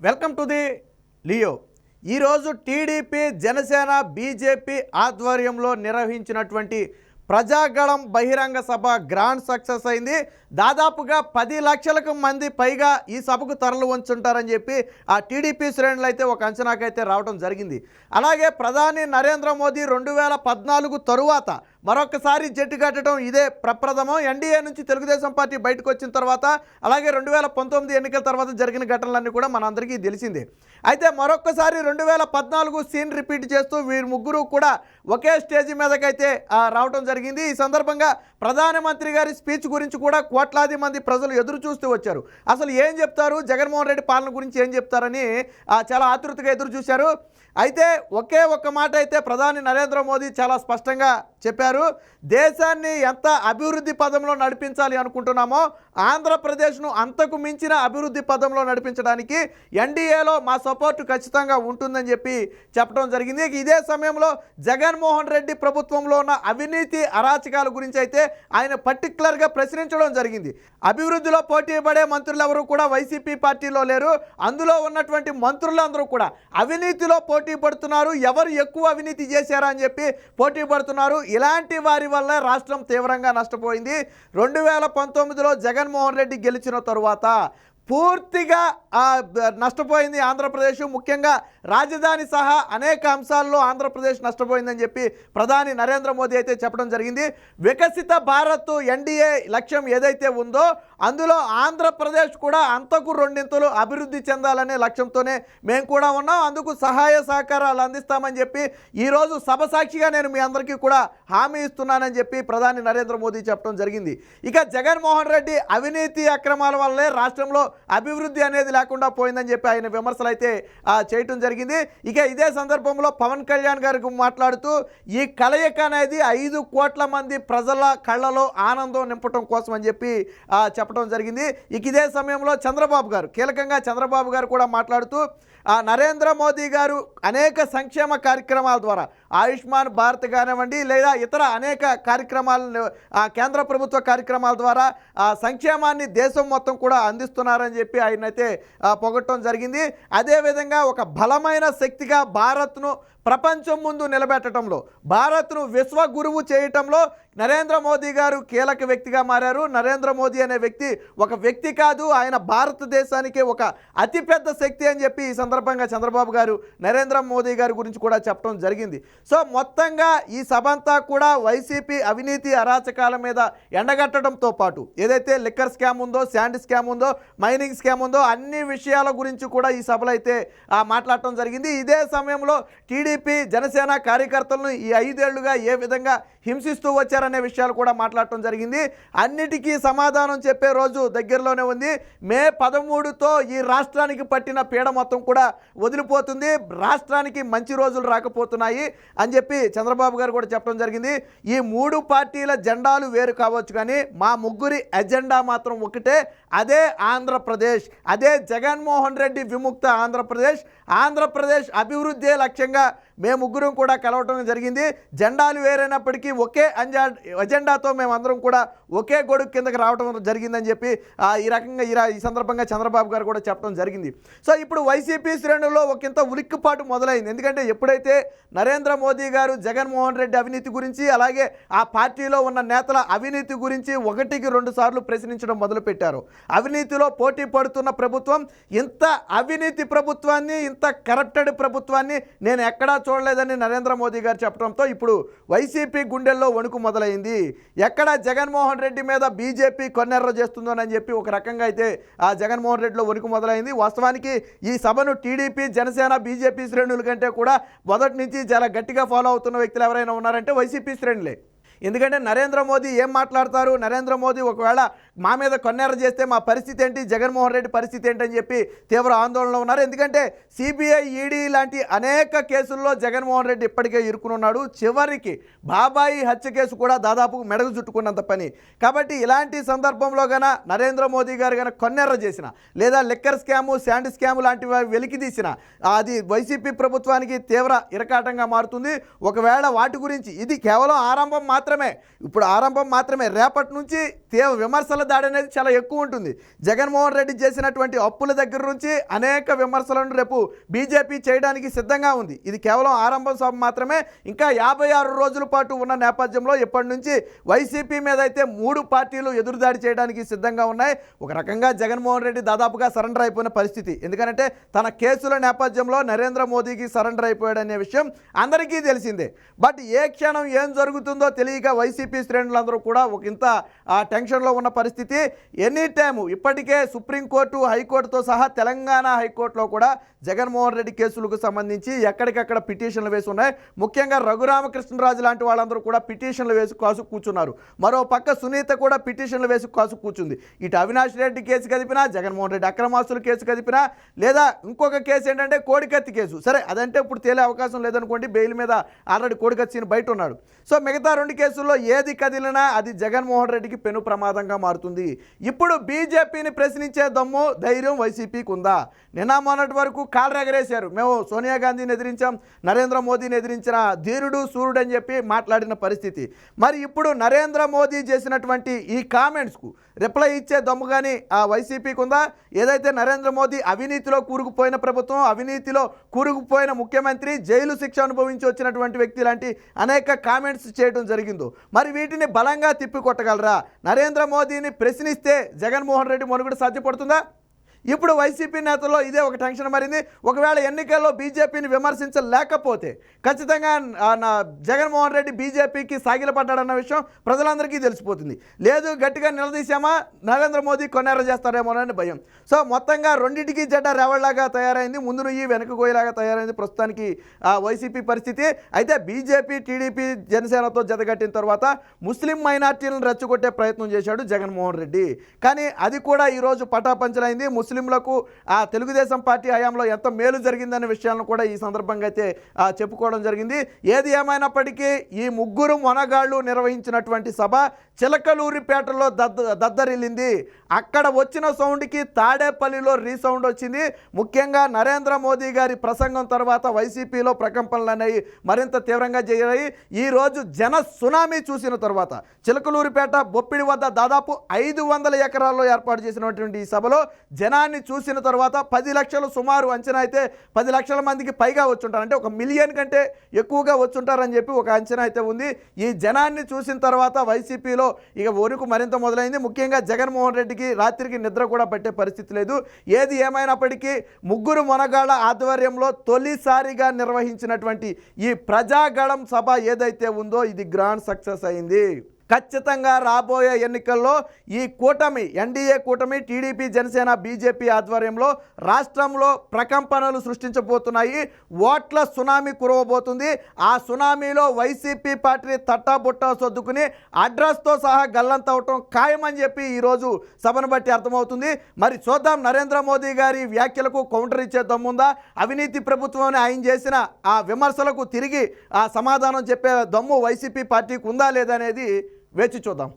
Welcome to the Leo. ఈరోజు TDP Janasena BJP ఆధ్వర్యంలో నిర్వహించినటువంటి ప్రజాగళం బహిరంగ సభ గ్రాండ్ సక్సెస్ అయింది. దాదాపుగా 10 లక్షలకు మంది పైగా ఈ సభకు తరలి వంచుంటారని చెప్పి ఆ టీడీపీ శ్రేణులు అయితే ఒక అంచనాకైతే రావడం జరిగింది. అలాగే ప్రధాని నరేంద్ర మోదీ 2014 తరువాత మరొకసారి జట్టు కట్టడం ఇదే ప్రప్రథమం. ఎన్డీఏ నుంచి తెలుగుదేశం పార్టీ బయటకు వచ్చిన తర్వాత, అలాగే 2019 ఎన్నికల తర్వాత జరిగిన ఘటనలన్నీ కూడా మనందరికీ తెలిసిందే. అయితే మరొకసారి 2014 సీన్ రిపీట్ చేస్తూ వీరు ముగ్గురు కూడా ఒకే స్టేజ్ మీదకైతే రావడం జరిగింది. ఈ సందర్భంగా ప్రధానమంత్రి గారి స్పీచ్ గురించి కూడా కోట్లాది మంది ప్రజలు ఎదురు చూస్తూ వచ్చారు. అసలు ఏం చెప్తారు, జగన్మోహన్ రెడ్డి పాలన గురించి ఏం చెప్తారని చాలా ఆతృతగా ఎదురు చూశారు. అయితే ఒకే ఒక్క మాట అయితే ప్రధాని నరేంద్ర మోదీ చాలా స్పష్టంగా చెప్పారు. దేశాన్ని ఎంత అభివృద్ధి పదంలో నడిపించాలి అనుకుంటున్నామో ఆంధ్రప్రదేశ్ను అంతకు మించిన అభివృద్ధి పదంలో నడిపించడానికి ఎన్డీఏలో మా సపోర్టు ఖచ్చితంగా ఉంటుందని చెప్పి చెప్పడం జరిగింది. ఇదే సమయంలో జగన్మోహన్ రెడ్డి ప్రభుత్వంలో ఉన్న అవినీతి అరాచకాల గురించి అయితే ఆయన పర్టికులర్గా ప్రశ్నించడం జరిగింది. అభివృద్ధిలో పోటీ పడే మంత్రులు ఎవరు కూడా వైసీపీ పార్టీలో లేరు. అందులో ఉన్నటువంటి మంత్రులందరూ కూడా అవినీతిలో పోటీ పడుతున్నారు. ఎవరు ఎక్కువ అవినీతి చేశారా అని చెప్పి పోటీ పడుతున్నారు. ఇలాంటి వారి వల్ల రాష్ట్రం తీవ్రంగా నష్టపోయింది. 2019లో జగన్మోహన్ రెడ్డి గెలిచిన తరువాత పూర్తిగా నష్టపోయింది ఆంధ్రప్రదేశ్. ముఖ్యంగా రాజధాని సహా అనేక అంశాల్లో ఆంధ్రప్రదేశ్ నష్టపోయిందని చెప్పి ప్రధాని నరేంద్ర మోదీ అయితే చెప్పడం జరిగింది. వికసిత భారత్ ఎన్డీఏ లక్ష్యం ఏదైతే ఉందో అందులో ఆంధ్రప్రదేశ్ కూడా అంతకు రెండింతలు అభివృద్ధి చెందాలనే లక్ష్యంతోనే మేము కూడా ఉన్నాం. అందుకు సహాయ సహకారాలు అందిస్తామని చెప్పి ఈరోజు సభ సాక్షిగా నేను మీ అందరికీ కూడా హామీ ఇస్తున్నానని చెప్పి ప్రధాని నరేంద్ర మోదీ చెప్పడం జరిగింది. ఇక జగన్మోహన్ రెడ్డి అవినీతి అక్రమాల వల్లే రాష్ట్రంలో అభివృద్ధి అనేది లేకుండా పోయిందని చెప్పి ఆయన విమర్శలు అయితే చేయటం జరిగింది. ఇక ఇదే సందర్భంలో పవన్ కళ్యాణ్ గారికి మాట్లాడుతూ ఈ కలయిక అనేది 5 కోట్ల మంది ప్రజల కళ్ళలో ఆనందం నింపటం కోసం అని చెప్పి చెప్పడం జరిగింది. ఇక ఇదే సమయంలో చంద్రబాబు గారు, కీలకంగా చంద్రబాబు గారు కూడా మాట్లాడుతూ నరేంద్ర మోదీ గారు అనేక సంక్షేమ కార్యక్రమాల ద్వారా ఆయుష్మాన్ భారత్ కానివ్వండి లేదా ఇతర అనేక కార్యక్రమాలను కేంద్ర ప్రభుత్వ కార్యక్రమాల ద్వారా సంక్షేమాన్ని దేశం మొత్తం కూడా అందిస్తున్నారని చెప్పి ఆయనైతే పొగట్టడం జరిగింది. అదేవిధంగా ఒక బలమైన శక్తిగా భారత్ను ప్రపంచం ముందు నిలబెట్టడంలో, భారత్ను విశ్వగురువు చేయటంలో నరేంద్ర మోదీ గారు కీలక వ్యక్తిగా మారారు. నరేంద్ర మోదీ అనే వ్యక్తి ఒక వ్యక్తి కాదు, ఆయన భారతదేశానికి ఒక అతిపెద్ద శక్తి అని చెప్పి ఈ సందర్భంగా చంద్రబాబు గారు నరేంద్ర మోదీ గారి గురించి కూడా చెప్పడం జరిగింది. సో మొత్తంగా ఈ సభ అంతా కూడా వైసీపీ అవినీతి అరాచకాల మీద ఎండగట్టడంతో పాటు ఏదైతే లిక్కర్ స్కామ్ ఉందో, శాండ్ స్కామ్ ఉందో, మైనింగ్ స్కామ్ ఉందో అన్ని విషయాల గురించి కూడా ఈ సభలో అయితే మాట్లాడటం జరిగింది. ఇదే సమయంలో టీడీపీ జనసేన కార్యకర్తలను ఈ 5 ఏళ్లుగా ఏ విధంగా హింసిస్తూ వచ్చారనే విషయాలు కూడా మాట్లాడటం జరిగింది. అన్నిటికీ సమాధానం చెప్పే రోజు దగ్గరలోనే ఉంది. మే 13తో ఈ రాష్ట్రానికి పట్టిన పీడ మొత్తం కూడా వదిలిపోతుంది, రాష్ట్రానికి మంచి రోజులు రాకపోతున్నాయి అని చెప్పి చంద్రబాబు గారు కూడా చెప్పడం జరిగింది. ఈ 3 పార్టీల జెండాలు వేరు కావచ్చు కానీ మా ముగ్గురి ఎజెండా మాత్రం ఒకటే, అదే ఆంధ్రప్రదేశ్, అదే జగన్మోహన్ రెడ్డి విముక్త ఆంధ్రప్రదేశ్. ఆంధ్రప్రదేశ్ అభివృద్ధి లక్ష్యంగా మేము ముగ్గురం కూడా కలవటం జరిగింది. జెండాలు వేరైనప్పటికీ ఒకే ఎజెండాతో మేమందరం కూడా ఒకే గొడుగు కిందకి రావడం జరిగిందని చెప్పి ఈ రకంగా ఈ సందర్భంగా చంద్రబాబు గారు కూడా చెప్పడం జరిగింది. సో ఇప్పుడు వైసీపీ శ్రేణుల్లో ఒకంత ఉలిక్కిపాటు మొదలైంది. ఎందుకంటే ఎప్పుడైతే నరేంద్ర మోదీ గారు జగన్మోహన్ రెడ్డి అవినీతి గురించి, అలాగే ఆ పార్టీలో ఉన్న నేతల అవినీతి గురించి 1కి 2 సార్లు ప్రశ్నించడం మొదలుపెట్టారు. అవినీతిలో పోటీ పడుతున్న ప్రభుత్వం, ఇంత అవినీతి ప్రభుత్వాన్ని, ఇంత కరప్టెడ్ ప్రభుత్వాన్ని నేను ఎక్కడా చూడలేదని నరేంద్ర మోదీ గారు చెప్పడంతో ఇప్పుడు వైసీపీ గుండెల్లో వణుకు మొదలైంది. ఎక్కడ జగన్మోహన్ రెడ్డి మీద బీజేపీ కొన్నెర్ర చేస్తుందోనని చెప్పి ఒక రకంగా అయితే ఆ జగన్మోహన్ రెడ్డిలో వణుకు మొదలైంది. వాస్తవానికి ఈ సభను టీడీపీ జనసేన బీజేపీ శ్రేణుల కంటే కూడా మొదటి నుంచి చాలా గట్టిగా ఫాలో అవుతున్న వ్యక్తులు ఎవరైనా ఉన్నారంటే వైసీపీ శ్రేణులే. ఎందుకంటే నరేంద్ర మోదీ ఏం మాట్లాడతారు, నరేంద్ర మోదీ ఒకవేళ మా మీద కొన్నేర చేస్తే మా పరిస్థితి ఏంటి, జగన్మోహన్ రెడ్డి పరిస్థితి ఏంటని చెప్పి తీవ్ర ఆందోళనలో ఉన్నారు. ఎందుకంటే సిబిఐ, ఈడీ లాంటి అనేక కేసుల్లో జగన్మోహన్ రెడ్డి ఇప్పటికే ఇరుక్కునున్నాడు. చివరికి బాబాయి హత్య కేసు కూడా దాదాపు మెడకు చుట్టుకున్నంత పని. కాబట్టి ఇలాంటి సందర్భంలో గన నరేంద్ర మోదీ గారు కనుక కొన్నేర చేసిన, లేదా లిక్కర్ స్కాము, శాండ్ స్కాము లాంటివి వెలికి తీసిన అది వైసీపీ ప్రభుత్వానికి తీవ్ర ఇరకాటంగా మారుతుంది. ఒకవేళ వాటి గురించి ఇది కేవలం ఆరంభం మాత్రమే మాత్రమే, ఇప్పుడు ఆరంభం మాత్రమే. రేపటి నుంచి తీవ్ర విమర్శల దాడి అనేది చాలా ఎక్కువ ఉంటుంది. జగన్మోహన్ రెడ్డి చేసినటువంటి అప్పుల దగ్గర నుంచి అనేక విమర్శలను రేపు బీజేపీ చేయడానికి సిద్ధంగా ఉంది. ఇది కేవలం ఆరంభం సభ మాత్రమే. ఇంకా 56 రోజుల పాటు ఉన్న నేపథ్యంలో ఇప్పటి నుంచి వైసీపీ మీద అయితే 3 పార్టీలు ఎదురుదాడి చేయడానికి సిద్ధంగా ఉన్నాయి. ఒక రకంగా జగన్మోహన్ రెడ్డి దాదాపుగా సరెండర్ అయిపోయిన పరిస్థితి. ఎందుకంటే తన కేసుల నేపథ్యంలో నరేంద్ర మోదీకి సరెండర్ అయిపోయాడనే విషయం అందరికీ తెలిసిందే. బట్ ఏ క్షణం ఏం జరుగుతుందో తెలియక వైసీపీ శ్రేణులందరూ కూడా ఒక ఇంత టెన్షన్లో ఉన్న పరిస్థితి. ఎనీ టైము ఇప్పటికే సుప్రీంకోర్టు, హైకోర్టుతో సహా తెలంగాణ హైకోర్టులో కూడా జగన్మోహన్ రెడ్డి కేసులకు సంబంధించి ఎక్కడికక్కడ పిటిషన్లు వేసి ఉన్నాయి. ముఖ్యంగా రఘురామకృష్ణరాజు లాంటి వాళ్ళందరూ కూడా పిటిషన్లు వేసి కాసు కూర్చున్నారు. మరో పక్క సునీత కూడా పిటిషన్లు వేసి కాసు కూర్చుంది. ఇటు అవినాష్ రెడ్డి కేసు కదిపినా, జగన్మోహన్ రెడ్డి అక్రమాస్తుల కేసు కదిపినా, లేదా ఇంకొక కేసు ఏంటంటే కోడికత్తి కేసు. సరే, అదంటే ఇప్పుడు తేలే అవకాశం లేదనుకోండి, బెయిల్ మీద ఆల్రెడీ కోడికత్తిని బయట ఉన్నాడు. సో మిగతా 2 కేసుల్లో ఏది కదిలినా అది జగన్మోహన్ రెడ్డికి పెను ప్రమాదంగా మారుతుంది. ఇప్పుడు బీజేపీని ప్రశ్నించే దమ్ము, ధైర్యం వైసీపీకి ఉందా? నిన్న మొన్నటి వరకు కాళ్ళు ఎగరేశారు. మేము సోనియా గాంధీని ఎదిరించాం, నరేంద్ర మోదీని ఎదిరించిన ధీరుడు సూర్యుడు అని చెప్పి మాట్లాడిన పరిస్థితి. మరి ఇప్పుడు నరేంద్ర మోదీ చేసినటువంటి ఈ కామెంట్స్కు రిప్లై ఇచ్చే దమ్ము కానీ ఆ వైసీపీకి ఉందా? ఏదైతే నరేంద్ర మోదీ అవినీతిలో కూరుకుపోయిన ప్రభుత్వం, అవినీతిలో కూరుకుపోయిన ముఖ్యమంత్రి, జైలు శిక్ష అనుభవించి వచ్చినటువంటి వ్యక్తి లాంటి అనేక కామెంట్స్ చేయడం జరిగిందో, మరి వీటిని బలంగా తిప్పికొట్టగలరా? నరేంద్ర మోదీని ప్రశ్నిస్తే జగన్మోహన్ రెడ్డి మనుగడ సాధ్యపడుతుందా? ఇప్పుడు వైసీపీ నేతల్లో ఇదే ఒక టెన్షన్ మారింది. ఒకవేళ ఎన్నికల్లో బీజేపీని విమర్శించలేకపోతే ఖచ్చితంగా జగన్మోహన్ రెడ్డి బీజేపీకి సాగిలపడ్డాడన్న విషయం ప్రజలందరికీ తెలిసిపోతుంది. లేదు, గట్టిగా నిలదీశామా నరేంద్ర మోదీ కొన్నేర చేస్తారేమోనని భయం. సో మొత్తంగా రెండింటికి జడ్డ రేవళ్లాగా తయారైంది. ముందు నుయ్యి వెనక గోయలాగా తయారైంది ప్రస్తుతానికి వైసీపీ పరిస్థితి. అయితే బీజేపీ, టీడీపీ, జనసేనతో జతగట్టిన తర్వాత ముస్లిం మైనార్టీలను రెచ్చగొట్టే ప్రయత్నం చేశాడు జగన్మోహన్ రెడ్డి. కానీ అది కూడా ఈరోజు పటాపంచలైంది. ముస్లింలకు తెలుగుదేశం పార్టీ హయాంలో ఎంత మేలు జరిగిందనే విషయాలను కూడా ఈ సందర్భంగా అయితే చెప్పుకోవడం జరిగింది. ఏది ఏమైనప్పటికీ ఈ ముగ్గురు మొనగాళ్ళు నిర్వహించినటువంటి సభ చిలకలూరిపేటలో దద్దరిల్లింది. అక్కడ వచ్చిన సౌండ్కి తాడేపల్లిలో రీసౌండ్ వచ్చింది. ముఖ్యంగా నరేంద్ర మోదీ గారి ప్రసంగం తర్వాత వైసీపీలో ప్రకంపనలు అనేవి మరింత తీవ్రంగా జరిగాయి. ఈరోజు జన సునామీ చూసిన తర్వాత చిలకలూరిపేట బొప్పిడి వద్ద దాదాపు 500 ఎకరాల్లో ఏర్పాటు చేసినటువంటి ఈ సభలో జనాన్ని చూసిన తర్వాత 10 లక్షలు సుమారు అంచనా అయితే 10 లక్షల మందికి పైగా వచ్చుంటారు. అంటే 1 మిలియన్ కంటే ఎక్కువగా వచ్చుంటారని చెప్పి ఒక అంచనా అయితే ఉంది. ఈ జనాన్ని చూసిన తర్వాత వైసీపీలో ఇక వణుకు మరింత మొదలైంది. ముఖ్యంగా జగన్మోహన్ రెడ్డికి రాత్రికి నిద్ర కూడా పట్టే పరిస్థితి లేదు. ఏది ఏమైనప్పటికీ ముగ్గురు మొనగాళ్ళ ఆధ్వర్యంలో తొలిసారిగా నిర్వహించినటువంటి ఈ ప్రజాగళం సభ ఏదైతే ఉందో ఇది గ్రాండ్ సక్సెస్ అయింది. ఖచ్చితంగా రాబోయే ఎన్నికల్లో ఈ కూటమి, ఎన్డీఏ కూటమి, టీడీపీ, జనసేన, బీజేపీ ఆధ్వర్యంలో రాష్ట్రంలో ప్రకంపనలు సృష్టించబోతున్నాయి. ఓట్ల సునామీ కురవబోతుంది. ఆ సునామీలో వైసీపీ పార్టీ తట్టాబుట్టా సర్దుకుని అడ్రస్తో సహా గల్లంతవటం ఖాయమని చెప్పి ఈరోజు సభను బట్టి అర్థమవుతుంది. మరి చూద్దాం, నరేంద్ర మోదీ గారి వ్యాఖ్యలకు కౌంటర్ ఇచ్చే దమ్ముందా? అవినీతి ప్రభుత్వం ఆయన చేసిన ఆ విమర్శలకు తిరిగి ఆ సమాధానం చెప్పే దమ్ము వైసీపీ పార్టీకి ఉందా లేదనేది వేచి చూద్దాం.